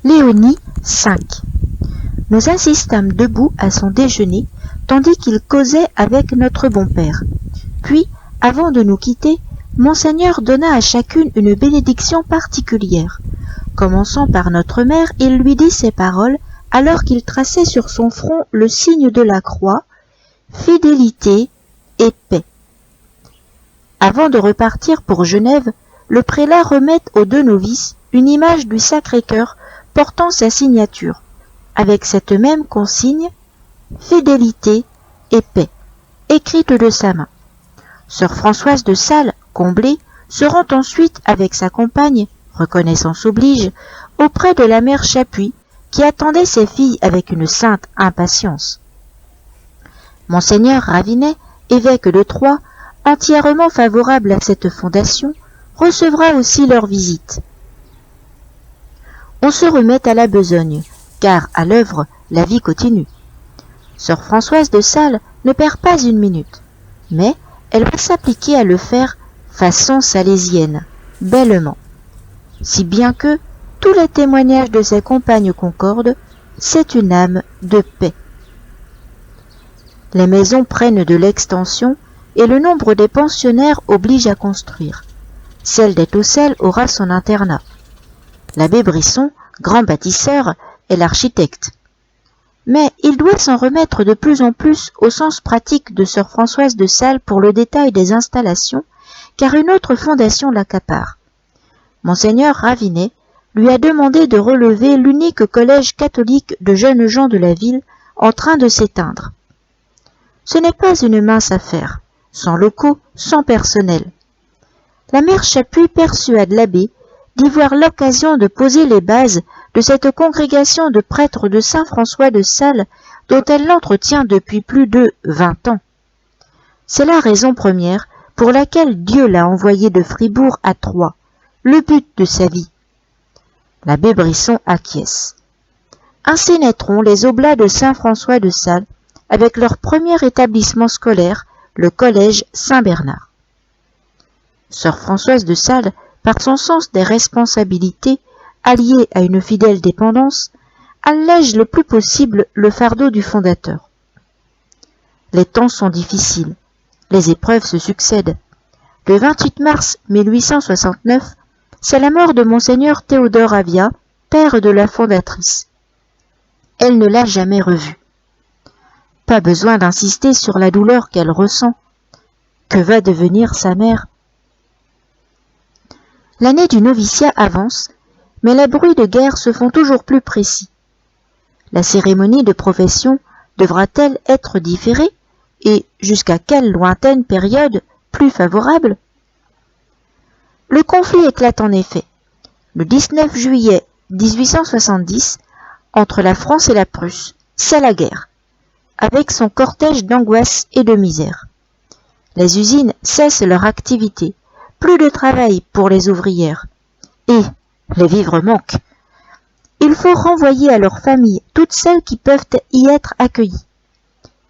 Léonie, 5. Nous insistâmes debout à son déjeuner, tandis qu'il causait avec notre bon père. Puis, avant de nous quitter, Monseigneur donna à chacune une bénédiction particulière. Commençant par notre mère, il lui dit ces paroles, alors qu'il traçait sur son front le signe de la croix, « Fidélité et paix ». Avant de repartir pour Genève, le prélat remet aux deux novices une image du Sacré-Cœur portant sa signature, avec cette même consigne « Fidélité et paix », écrite de sa main. Sœur Françoise de Sales, comblée, se rend ensuite avec sa compagne, reconnaissance oblige, auprès de la mère Chapuis, qui attendait ses filles avec une sainte impatience. Monseigneur Ravinet, évêque de Troyes, entièrement favorable à cette fondation, recevra aussi leur visite. On se remet à la besogne, car à l'œuvre, la vie continue. Sœur Françoise de Sales ne perd pas une minute, mais elle va s'appliquer à le faire façon salésienne, bellement. Si bien que, tous les témoignages de ses compagnes concordent, c'est une âme de paix. Les maisons prennent de l'extension et le nombre des pensionnaires oblige à construire. Celle des Taucelles aura son internat. L'abbé Brisson, grand bâtisseur, est l'architecte. Mais il doit s'en remettre de plus en plus au sens pratique de sœur Françoise de Sales pour le détail des installations, car une autre fondation l'accapare. Monseigneur Ravinet lui a demandé de relever l'unique collège catholique de jeunes gens de la ville en train de s'éteindre. Ce n'est pas une mince affaire, sans locaux, sans personnel. La mère Chapuis persuade l'abbé d'y voir l'occasion de poser les bases de cette congrégation de prêtres de Saint-François de Sales dont elle l'entretient depuis plus de 20 ans. C'est la raison première pour laquelle Dieu l'a envoyé de Fribourg à Troyes, le but de sa vie. L'abbé Brisson acquiesce. Ainsi naîtront les Oblats de Saint-François de Sales avec leur premier établissement scolaire, le collège Saint-Bernard. Sœur Françoise de Sales, par son sens des responsabilités, allié à une fidèle dépendance, allège le plus possible le fardeau du fondateur. Les temps sont difficiles, les épreuves se succèdent. Le 28 mars 1869, c'est la mort de Monseigneur Théodore Avia, père de la fondatrice. Elle ne l'a jamais revu. Pas besoin d'insister sur la douleur qu'elle ressent. Que va devenir sa mère? L'année du noviciat avance, mais les bruits de guerre se font toujours plus précis. La cérémonie de profession devra-t-elle être différée, et jusqu'à quelle lointaine période plus favorable? Le conflit éclate en effet, le 19 juillet 1870, entre la France et la Prusse. C'est la guerre, avec son cortège d'angoisse et de misère. Les usines cessent leur activité, plus de travail pour les ouvrières, et les vivres manquent. Il faut renvoyer à leurs familles toutes celles qui peuvent y être accueillies.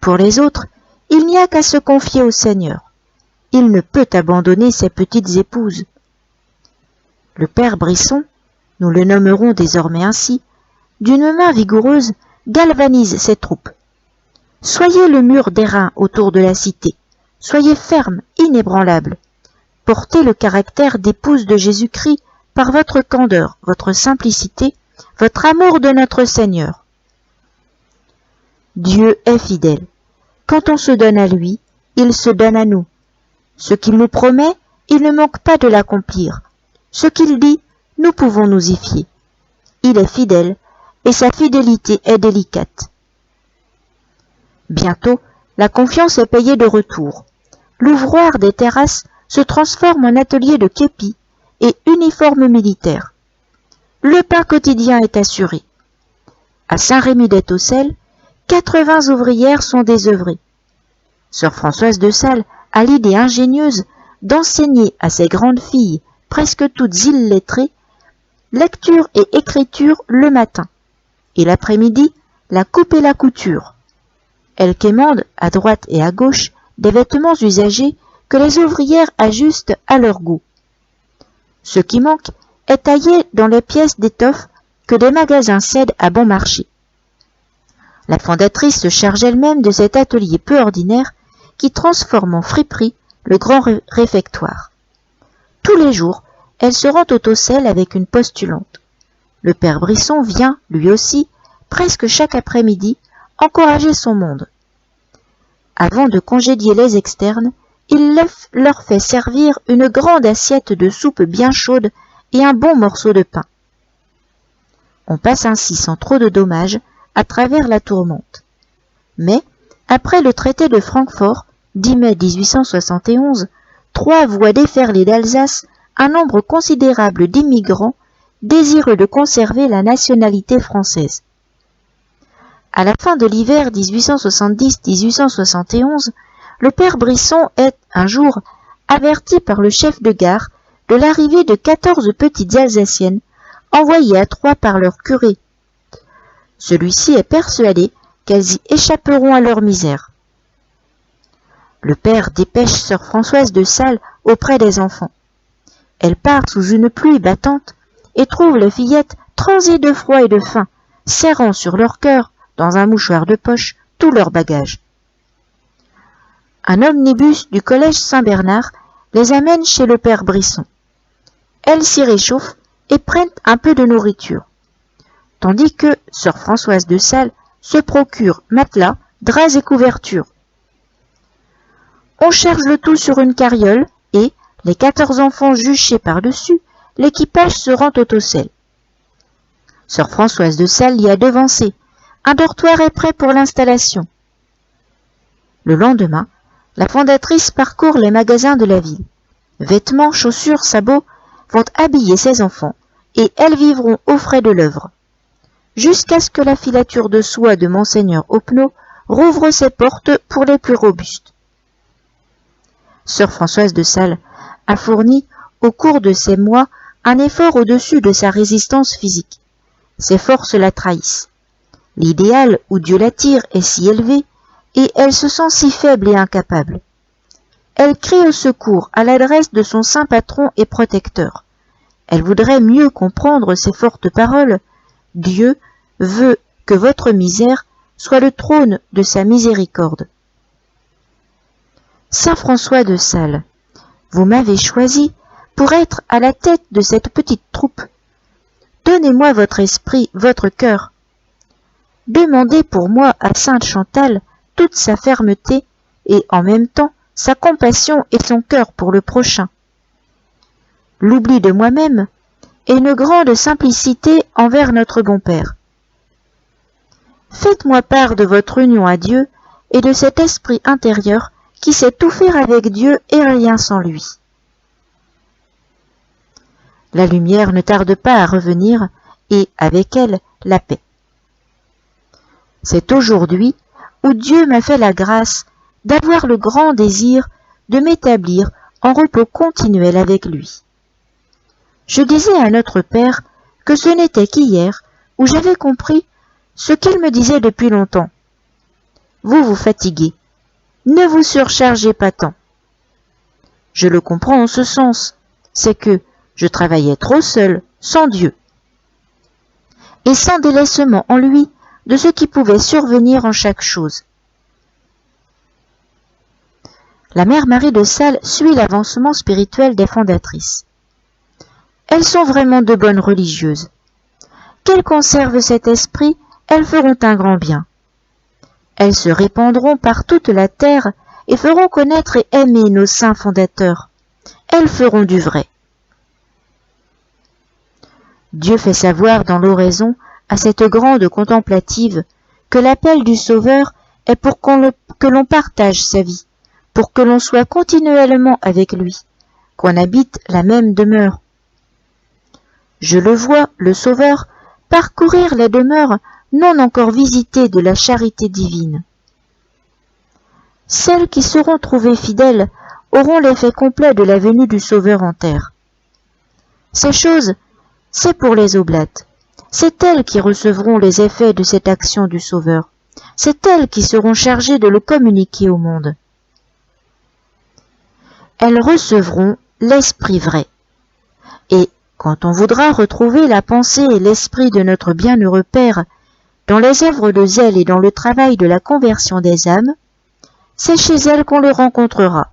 Pour les autres, il n'y a qu'à se confier au Seigneur. Il ne peut abandonner ses petites épouses. Le père Brisson, nous le nommerons désormais ainsi, d'une main vigoureuse, galvanise ses troupes. Soyez le mur d'airain autour de la cité, soyez ferme, inébranlable. Portez le caractère d'épouse de Jésus-Christ par votre candeur, votre simplicité, votre amour de notre Seigneur. Dieu est fidèle. Quand on se donne à lui, il se donne à nous. Ce qu'il nous promet, il ne manque pas de l'accomplir. Ce qu'il dit, nous pouvons nous y fier. Il est fidèle, et sa fidélité est délicate. Bientôt, la confiance est payée de retour. L'ouvroir des terrasses se transforme en atelier de képi et uniforme militaire. Le pain quotidien est assuré. À Saint-Rémy-des-Taucelles, 80 ouvrières sont désœuvrées. Sœur Françoise de Sales a l'idée ingénieuse d'enseigner à ses grandes filles, presque toutes illettrées, lecture et écriture le matin, et l'après-midi, la coupe et la couture. Elle quémande, à droite et à gauche, des vêtements usagés que les ouvrières ajustent à leur goût. Ce qui manque est taillé dans les pièces d'étoffe que des magasins cèdent à bon marché. La fondatrice se charge elle-même de cet atelier peu ordinaire qui transforme en friperie le grand réfectoire. Tous les jours, elle se rend au Tocel avec une postulante. Le père Brisson vient, lui aussi, presque chaque après-midi, encourager son monde. Avant de congédier les externes, il leur fait servir une grande assiette de soupe bien chaude et un bon morceau de pain. On passe ainsi sans trop de dommages à travers la tourmente. Mais, après le traité de Francfort, 10 mai 1871, Troyes voit déferler d'Alsace un nombre considérable d'immigrants désireux de conserver la nationalité française. À la fin de l'hiver 1870-1871, le père Brisson est, un jour, averti par le chef de gare de l'arrivée de 14 petites Alsaciennes envoyées à Troyes par leur curé. Celui-ci est persuadé qu'elles y échapperont à leur misère. Le père dépêche sœur Françoise de Sales auprès des enfants. Elle part sous une pluie battante et trouve les fillettes transées de froid et de faim, serrant sur leur cœur, dans un mouchoir de poche, tout leur bagage. Un omnibus du collège Saint-Bernard les amène chez le père Brisson. Elles s'y réchauffent et prennent un peu de nourriture, tandis que sœur Françoise de Sales se procure matelas, draps et couvertures. On cherche le tout sur une carriole et, les 14 enfants juchés par-dessus, l'équipage se rend au Tocel. Sœur Françoise de Sales y a devancé. Un dortoir est prêt pour l'installation. Le lendemain, la fondatrice parcourt les magasins de la ville. Vêtements, chaussures, sabots vont habiller ses enfants et elles vivront aux frais de l'œuvre. Jusqu'à ce que la filature de soie de Monseigneur Opnaud rouvre ses portes pour les plus robustes. Sœur Françoise de Sales a fourni, au cours de ces mois, un effort au-dessus de sa résistance physique. Ses forces la trahissent. L'idéal où Dieu l'attire est si élevé, et elle se sent si faible et incapable. Elle crie au secours à l'adresse de son saint patron et protecteur. Elle voudrait mieux comprendre ces fortes paroles. Dieu veut que votre misère soit le trône de sa miséricorde. Saint François de Sales, vous m'avez choisi pour être à la tête de cette petite troupe. Donnez-moi votre esprit, votre cœur. Demandez pour moi à sainte Chantal toute sa fermeté et en même temps sa compassion et son cœur pour le prochain. L'oubli de moi-même et une grande simplicité envers notre bon Père. Faites-moi part de votre union à Dieu et de cet esprit intérieur qui sait tout faire avec Dieu et rien sans lui. La lumière ne tarde pas à revenir et, avec elle, la paix. C'est aujourd'hui où Dieu m'a fait la grâce d'avoir le grand désir de m'établir en repos continuel avec lui. Je disais à notre Père que ce n'était qu'hier où j'avais compris ce qu'il me disait depuis longtemps. Vous vous fatiguez, ne vous surchargez pas tant. Je le comprends en ce sens, c'est que je travaillais trop seul, sans Dieu, et sans délaissement en lui de ce qui pouvait survenir en chaque chose. La mère Marie de Sales suit l'avancement spirituel des fondatrices. Elles sont vraiment de bonnes religieuses. Qu'elles conservent cet esprit, elles feront un grand bien. Elles se répandront par toute la terre et feront connaître et aimer nos saints fondateurs. Elles feront du vrai. Dieu fait savoir dans l'oraison à cette grande contemplative que l'appel du Sauveur est pour que l'on partage sa vie, pour que l'on soit continuellement avec lui, qu'on habite la même demeure. Je le vois, le Sauveur, parcourir les demeures non encore visitées de la charité divine. Celles qui seront trouvées fidèles auront l'effet complet de la venue du Sauveur en terre. Ces choses, c'est pour les oblates. C'est elles qui recevront les effets de cette action du Sauveur. C'est elles qui seront chargées de le communiquer au monde. Elles recevront l'Esprit vrai. Et Quand on voudra retrouver la pensée et l'esprit de notre bienheureux Père dans les œuvres de zèle et dans le travail de la conversion des âmes, c'est chez elle qu'on le rencontrera.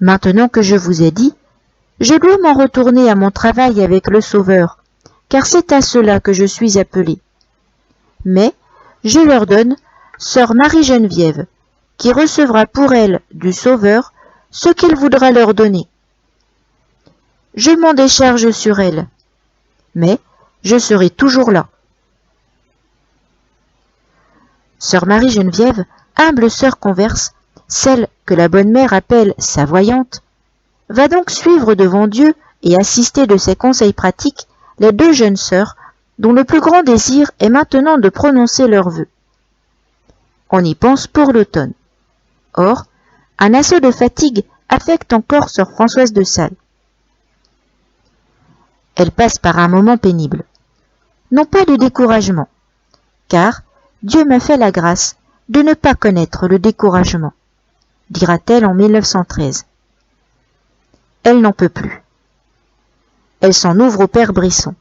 Maintenant que je vous ai dit, je dois m'en retourner à mon travail avec le Sauveur, car c'est à cela que je suis appelé. Mais je leur donne sœur Marie-Geneviève, qui recevra pour elle du Sauveur ce qu'il voudra leur donner. Je m'en décharge sur elle, mais je serai toujours là. Sœur Marie-Geneviève, humble sœur converse, celle que la bonne mère appelle sa voyante, va donc suivre devant Dieu et assister de ses conseils pratiques les deux jeunes sœurs dont le plus grand désir est maintenant de prononcer leurs vœux. On y pense pour l'automne. Or, un assaut de fatigue affecte encore sœur Françoise de Sales. Elle passe par un moment pénible. Non pas de découragement, car Dieu m'a fait la grâce de ne pas connaître le découragement, dira-t-elle en 1913. Elle n'en peut plus. Elle s'en ouvre au père Brisson.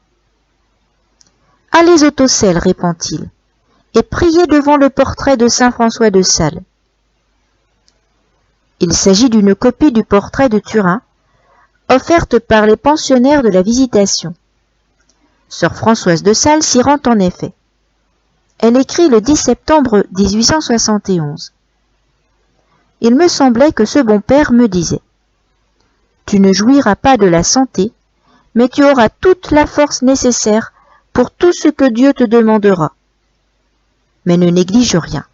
« Allez au Tocel, répond-il, et priez devant le portrait de saint François de Sales. » Il s'agit d'une copie du portrait de Turin, offerte par les pensionnaires de la Visitation. Sœur Françoise de Sales s'y rend en effet. Elle écrit le 10 septembre 1871. Il me semblait que ce bon père me disait « Tu ne jouiras pas de la santé, mais tu auras toute la force nécessaire pour tout ce que Dieu te demandera. Mais ne néglige rien. »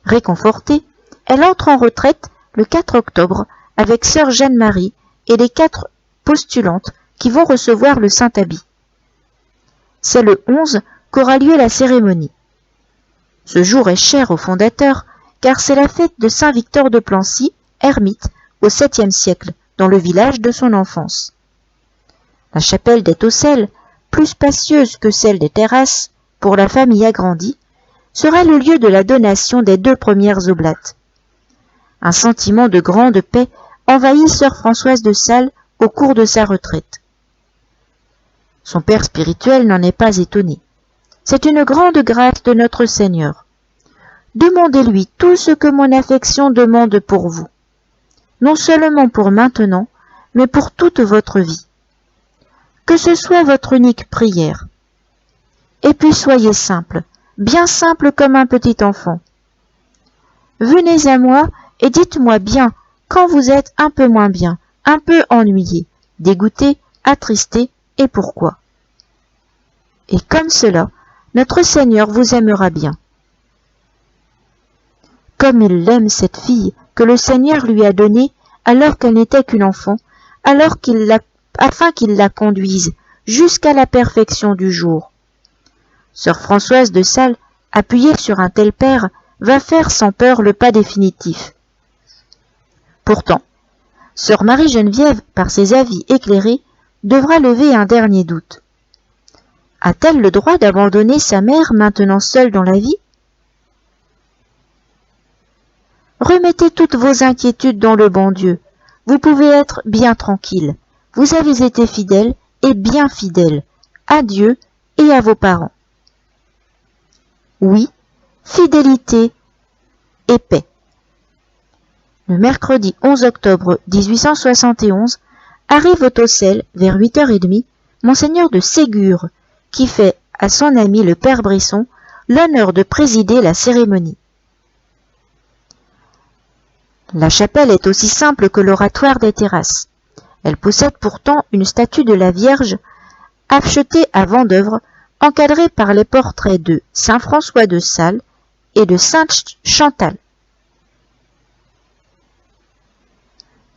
Réconfortée, elle entre en retraite le 4 octobre avec sœur Jeanne-Marie et les 4 postulantes qui vont recevoir le Saint-Habit. C'est le 11 qu'aura lieu la cérémonie. Ce jour est cher au fondateur, car c'est la fête de saint Victor de Plancy, ermite, au 7e siècle, dans le village de son enfance. La chapelle des Tocel, plus spacieuse que celle des Terrasses, pour la famille agrandie, sera le lieu de la donation des 2 premières oblates. Un sentiment de grande paix envahit sœur Françoise de Sales au cours de sa retraite. Son père spirituel n'en est pas étonné. C'est une grande grâce de notre Seigneur. Demandez-lui tout ce que mon affection demande pour vous, non seulement pour maintenant, mais pour toute votre vie. Que ce soit votre unique prière. Et puis soyez simple, bien simple comme un petit enfant. Venez à moi et dites-moi bien quand vous êtes un peu moins bien, un peu ennuyé, dégoûté, attristé, et pourquoi. Et comme cela, notre Seigneur vous aimera bien. Comme il l'aime cette fille que le Seigneur lui a donnée alors qu'elle n'était qu'une enfant, afin qu'il la conduise jusqu'à la perfection du jour. Sœur Françoise de Sales, appuyée sur un tel père, va faire sans peur le pas définitif. Pourtant, sœur Marie-Geneviève, par ses avis éclairés, devra lever un dernier doute. A-t-elle le droit d'abandonner sa mère maintenant seule dans la vie? Remettez toutes vos inquiétudes dans le bon Dieu. Vous pouvez être bien tranquille. Vous avez été fidèle et bien fidèle à Dieu et à vos parents. Oui, fidélité et paix. Le mercredi 11 octobre 1871 arrive au Tocel vers 8h30 Monseigneur de Ségur, qui fait à son ami le père Brisson l'honneur de présider la cérémonie. La chapelle est aussi simple que l'oratoire des Terrasses. Elle possède pourtant une statue de la Vierge achetée à Vendeuvre, encadrée par les portraits de saint François de Sales et de sainte Chantal.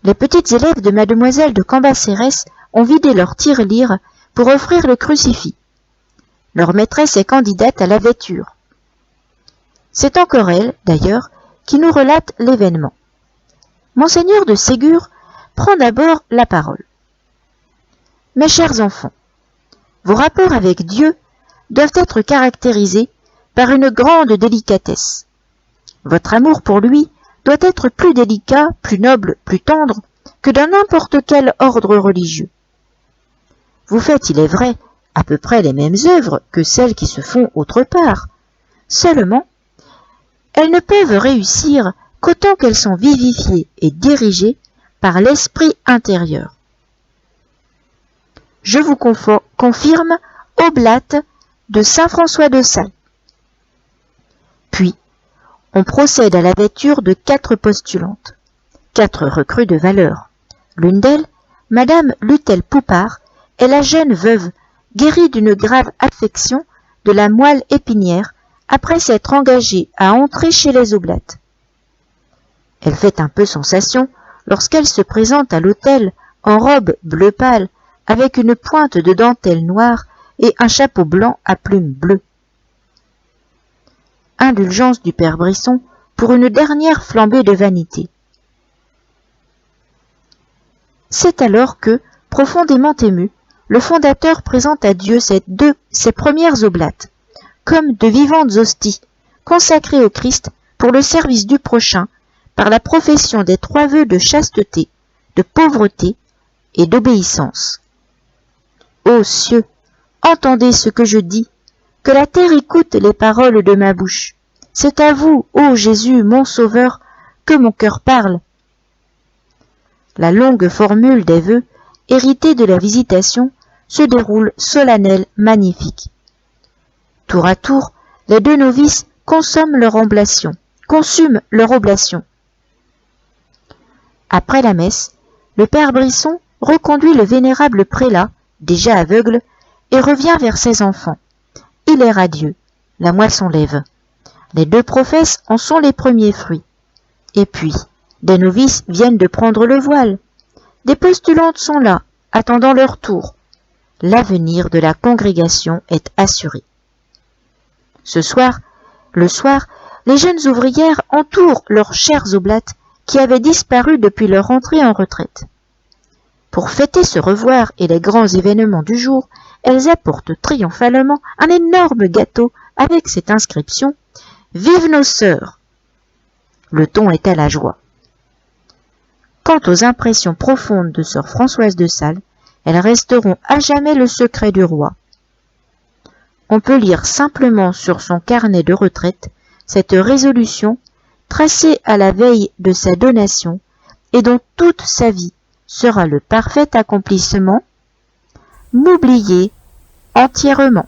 Les petites élèves de mademoiselle de Cambacérès ont vidé leur tirelire pour offrir le crucifix. Leur maîtresse est candidate à la vêture. C'est encore elle, d'ailleurs, qui nous relate l'événement. Monseigneur de Ségur prend d'abord la parole. Mes chers enfants, vos rapports avec Dieu doivent être caractérisés par une grande délicatesse. Votre amour pour lui doit être plus délicat, plus noble, plus tendre que dans n'importe quel ordre religieux. Vous faites, il est vrai, à peu près les mêmes œuvres que celles qui se font autre part. Seulement, elles ne peuvent réussir qu'autant qu'elles sont vivifiées et dirigées par l'esprit intérieur. Je vous confirme Oblate de saint François de Sales. Puis, on procède à la lecture de 4 postulantes, 4 recrues de valeur. L'une d'elles, Madame Lutel-Poupart, est la jeune veuve, guérie d'une grave affection de la moelle épinière après s'être engagée à entrer chez les Oblates. Elle fait un peu sensation lorsqu'elle se présente à l'autel en robe bleu pâle avec une pointe de dentelle noire et un chapeau blanc à plumes bleues. Indulgence du père Brisson pour une dernière flambée de vanité. C'est alors que, profondément ému, le fondateur présente à Dieu ses premières oblates, comme de vivantes hosties, consacrées au Christ pour le service du prochain, par la profession des 3 vœux de chasteté, de pauvreté et d'obéissance. Ô cieux, entendez ce que je dis, que la terre écoute les paroles de ma bouche. C'est à vous, ô Jésus, mon Sauveur, que mon cœur parle. La longue formule des vœux, héritée de la visitation, se déroule solennelle, magnifique. Tour à tour, les 2 novices consument leur oblation. Après la messe, le père Brisson reconduit le vénérable prélat, déjà aveugle, et revient vers ses enfants. Il est radieux, la moisson lève. Les 2 professes en sont les premiers fruits. Et puis, des novices viennent de prendre le voile. Des postulantes sont là, attendant leur tour. L'avenir de la congrégation est assuré. Le soir, les jeunes ouvrières entourent leurs chères oblates qui avaient disparu depuis leur entrée en retraite. Pour fêter ce revoir et les grands événements du jour, elles apportent triomphalement un énorme gâteau avec cette inscription « Vive nos sœurs !» Le ton est à la joie. Quant aux impressions profondes de sœur Françoise de Sales, elles resteront à jamais le secret du roi. On peut lire simplement sur son carnet de retraite cette résolution tracée à la veille de sa donation et dont toute sa vie sera le parfait accomplissement, m'oublier entièrement.